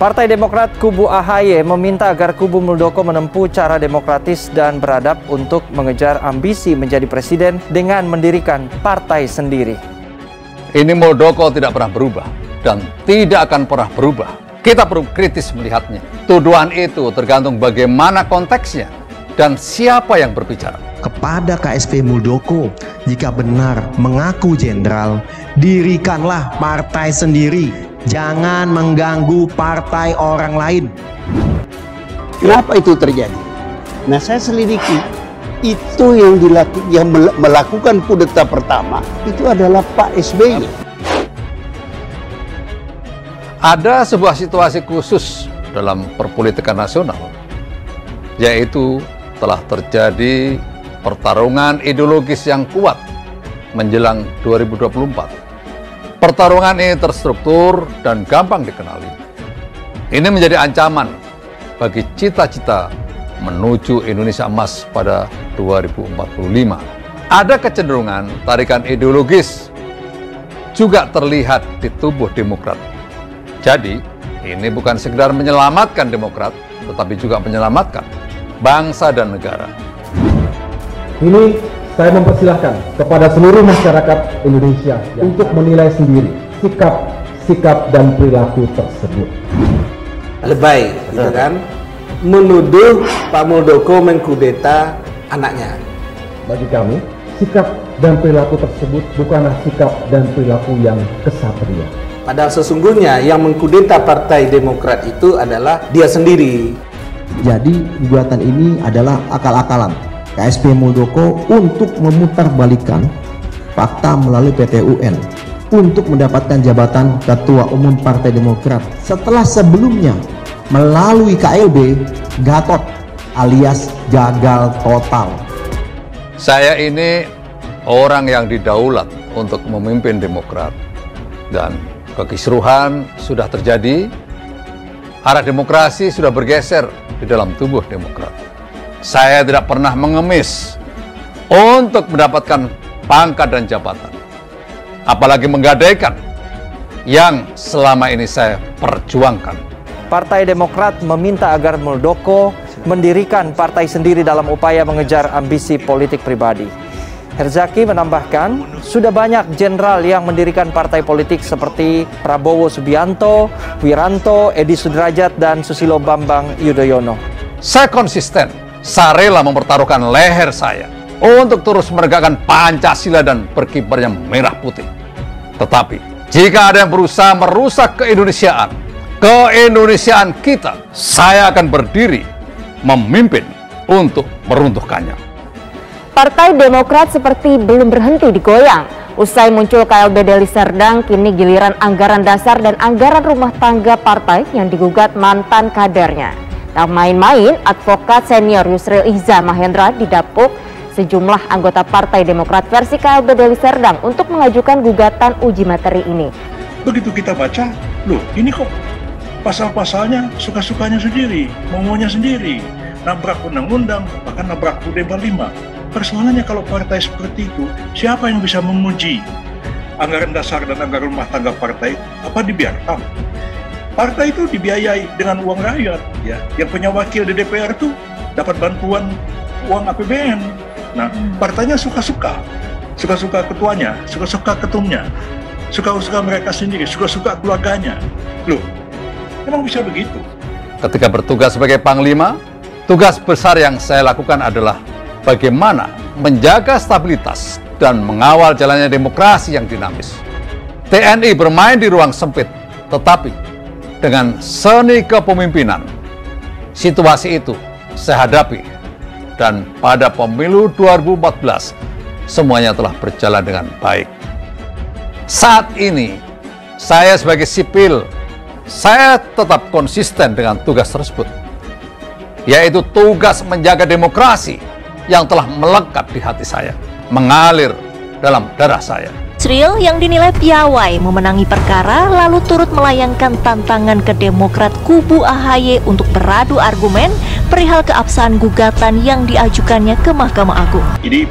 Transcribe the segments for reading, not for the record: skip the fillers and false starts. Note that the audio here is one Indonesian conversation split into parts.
Partai Demokrat kubu AHY meminta agar kubu Muldoko menempuh cara demokratis dan beradab untuk mengejar ambisi menjadi presiden dengan mendirikan partai sendiri. Ini Muldoko tidak pernah berubah dan tidak akan pernah berubah. Kita perlu kritis melihatnya. Tuduhan itu tergantung bagaimana konteksnya dan siapa yang berbicara. Kepada KSP Muldoko, jika benar mengaku jenderal, dirikanlah partai sendiri. Jangan mengganggu partai orang lain. Kenapa itu terjadi? Nah, saya selidiki. Itu yang melakukan kudeta pertama itu adalah Pak SBY. Ada sebuah situasi khusus dalam perpolitikan nasional, yaitu telah terjadi pertarungan ideologis yang kuat menjelang 2024. Pertarungan ini terstruktur dan gampang dikenali. Ini menjadi ancaman bagi cita-cita menuju Indonesia Emas pada 2045. Ada kecenderungan tarikan ideologis juga terlihat di tubuh Demokrat. Jadi, ini bukan sekedar menyelamatkan Demokrat, tetapi juga menyelamatkan bangsa dan negara. Ini saya mempersilahkan kepada seluruh masyarakat Indonesia untuk menilai sendiri sikap dan perilaku tersebut. Lebay, gitu kan? Menuduh Pak Muldoko mengkudeta anaknya. Bagi kami, sikap dan perilaku tersebut bukanlah sikap dan perilaku yang kesatria. Padahal sesungguhnya yang mengkudeta Partai Demokrat itu adalah dia sendiri. Jadi gugatan ini adalah akal-akalan KSP Muldoko untuk memutarbalikkan fakta melalui PT UN untuk mendapatkan jabatan Ketua Umum Partai Demokrat setelah sebelumnya melalui KLB Gatot alias gagal total. Saya ini orang yang didaulat untuk memimpin Demokrat dan kekisruhan sudah terjadi, arah demokrasi sudah bergeser di dalam tubuh Demokrat. Saya tidak pernah mengemis untuk mendapatkan pangkat dan jabatan, apalagi menggadaikan yang selama ini saya perjuangkan. Partai Demokrat meminta agar Muldoko mendirikan partai sendiri dalam upaya mengejar ambisi politik pribadi. Herzaki menambahkan, sudah banyak jenderal yang mendirikan partai politik seperti Prabowo Subianto, Wiranto, Edi Sudrajat, dan Susilo Bambang Yudhoyono. Saya konsisten, saya rela mempertaruhkan leher saya untuk terus menegakkan Pancasila dan berkibarnya merah putih. Tetapi, jika ada yang berusaha merusak keindonesiaan kita, saya akan berdiri memimpin untuk meruntuhkannya. Partai Demokrat seperti belum berhenti digoyang. Usai muncul KLB Deli Serdang, kini giliran anggaran dasar dan anggaran rumah tangga partai yang digugat mantan kadernya. Tak main-main, advokat senior Yusril Iza Mahendra didapuk sejumlah anggota Partai Demokrat versi KLB Deli Serdang untuk mengajukan gugatan uji materi ini. Begitu kita baca, loh ini kok pasal-pasalnya suka-sukanya sendiri, maunya sendiri, nabrak undang-undang, bahkan nabrak UUD 45. Persoalannya kalau partai seperti itu, siapa yang bisa menguji anggaran dasar dan anggaran rumah tangga partai? Apa dibiarkan? Partai itu dibiayai dengan uang rakyat, ya. Yang punya wakil di DPR itu dapat bantuan uang APBN. Nah, partainya suka-suka ketuanya, suka-suka ketumnya, suka-suka mereka sendiri, suka-suka keluarganya. Loh, memang bisa begitu? Ketika bertugas sebagai Panglima, tugas besar yang saya lakukan adalah bagaimana menjaga stabilitas dan mengawal jalannya demokrasi yang dinamis. TNI bermain di ruang sempit, tetapi dengan seni kepemimpinan, situasi itu saya hadapi. Dan pada pemilu 2014, semuanya telah berjalan dengan baik. Saat ini, saya sebagai sipil, saya tetap konsisten dengan tugas tersebut, yaitu tugas menjaga demokrasi yang telah melekat di hati saya, mengalir dalam darah saya. Yusril yang dinilai piawai memenangi perkara lalu turut melayangkan tantangan ke Demokrat kubu AHY untuk beradu argumen perihal keabsahan gugatan yang diajukannya ke Mahkamah Agung. Jadi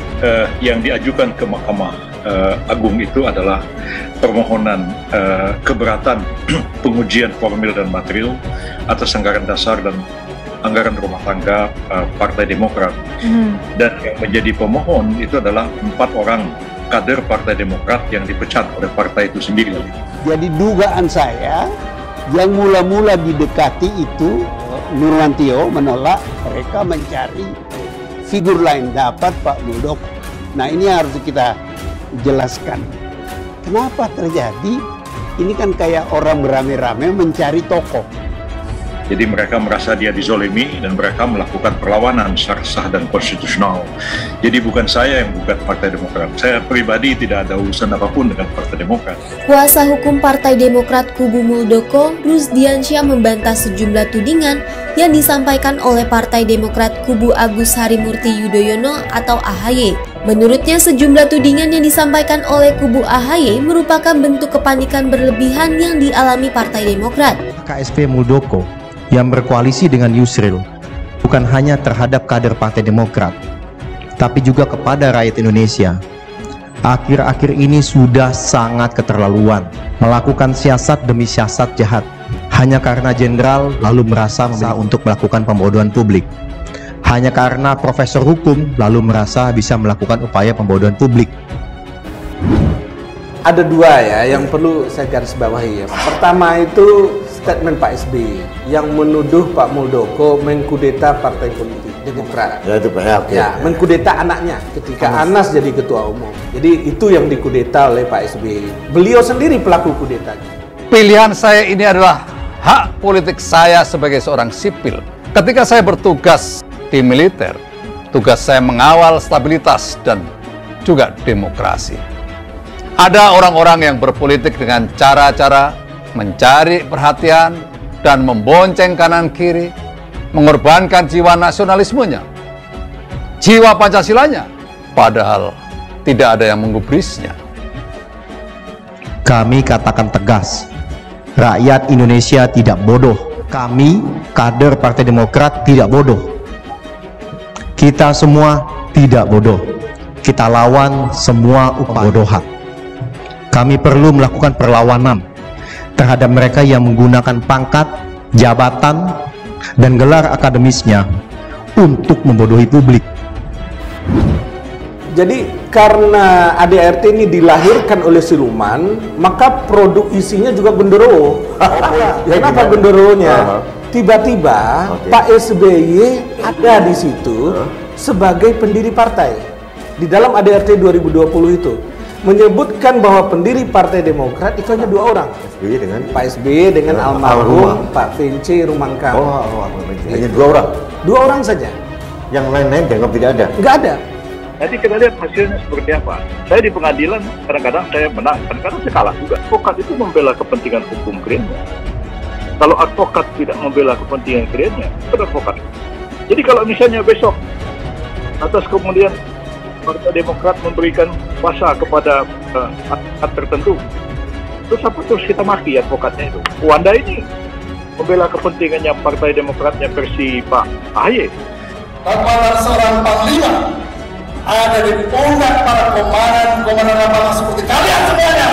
yang diajukan ke Mahkamah Agung itu adalah permohonan keberatan pengujian formil dan material atas anggaran dasar dan anggaran rumah tangga Partai Demokrat. Dan yang menjadi pemohon itu adalah 4 orang kader Partai Demokrat yang dipecat oleh partai itu sendiri. Jadi dugaan saya yang mula-mula didekati itu Nurwantio menolak, mereka mencari figur lain, dapat Pak Muldoko. Nah ini harus kita jelaskan. Kenapa terjadi? Ini kan kayak orang beramai-ramai mencari tokoh. Jadi mereka merasa dia dizolimi dan mereka melakukan perlawanan secara sah dan konstitusional. Jadi bukan saya yang gugat Partai Demokrat. Saya pribadi tidak ada urusan apapun dengan Partai Demokrat. Kuasa hukum Partai Demokrat kubu Muldoko, Rusdiansyah, membantah sejumlah tudingan yang disampaikan oleh Partai Demokrat kubu Agus Harimurti Yudhoyono atau AHY. Menurutnya sejumlah tudingan yang disampaikan oleh kubu AHY merupakan bentuk kepanikan berlebihan yang dialami Partai Demokrat. KSP Muldoko yang berkoalisi dengan Yusril bukan hanya terhadap kader Partai Demokrat, tapi juga kepada rakyat Indonesia. Akhir-akhir ini sudah sangat keterlaluan, melakukan siasat demi siasat jahat, hanya karena jenderal lalu merasa untuk melakukan pembodohan publik. Hanya karena profesor hukum lalu merasa bisa melakukan upaya pembodohan publik. Ada 2 ya yang perlu saya garis bawahi ya. Pertama itu statement Pak SBY yang menuduh Pak Muldoko mengkudeta Partai Politik Demokrat. Ya itu PHK. Ya, mengkudeta anaknya ketika Anas jadi ketua umum. Jadi itu yang dikudeta oleh Pak SBY. Beliau sendiri pelaku kudetanya. Pilihan saya ini adalah hak politik saya sebagai seorang sipil. Ketika saya bertugas di militer, tugas saya mengawal stabilitas dan juga demokrasi. Ada orang-orang yang berpolitik dengan cara-cara mencari perhatian dan membonceng kanan kiri, mengorbankan jiwa nasionalismenya, jiwa Pancasilanya, padahal tidak ada yang menggubrisnya. Kami katakan tegas, rakyat Indonesia tidak bodoh. Kami, kader Partai Demokrat, tidak bodoh. Kita semua tidak bodoh. Kita lawan semua kebodohan. Kami perlu melakukan perlawanan terhadap mereka yang menggunakan pangkat, jabatan, dan gelar akademisnya untuk membodohi publik. Jadi karena ADRT ini dilahirkan oleh siluman, maka produk isinya juga genderuwo. Kenapa genderuwonya? Tiba-tiba Pak SBY ada di situ sebagai pendiri partai. Di dalam ADRT 2020 itu menyebutkan bahwa pendiri Partai Demokrat itu hanya 2 orang. SBY dengan Pak SBY dengan almarhum Pak Vinci Rumangkang. Hanya 2 orang. 2 orang saja. Yang lain-lain dianggap tidak ada. Nggak ada. Nanti kita lihat hasilnya seperti apa. Saya di pengadilan kadang-kadang saya menang, kadang-kadang saya kalah juga. Advokat itu membela kepentingan hukum kliennya. Kalau advokat tidak membela kepentingan kliennya, itu advokat. Jadi kalau misalnya besok atas kemudian Partai Demokrat memberikan kuasa kepada advokat tertentu, terus apa terus kita maki advokatnya itu? Wanda ini membela kepentingannya Partai Demokratnya versi Pak AHY. Tamparan seorang panglima ada di pundak para komandan lapangan seperti kalian semuanya.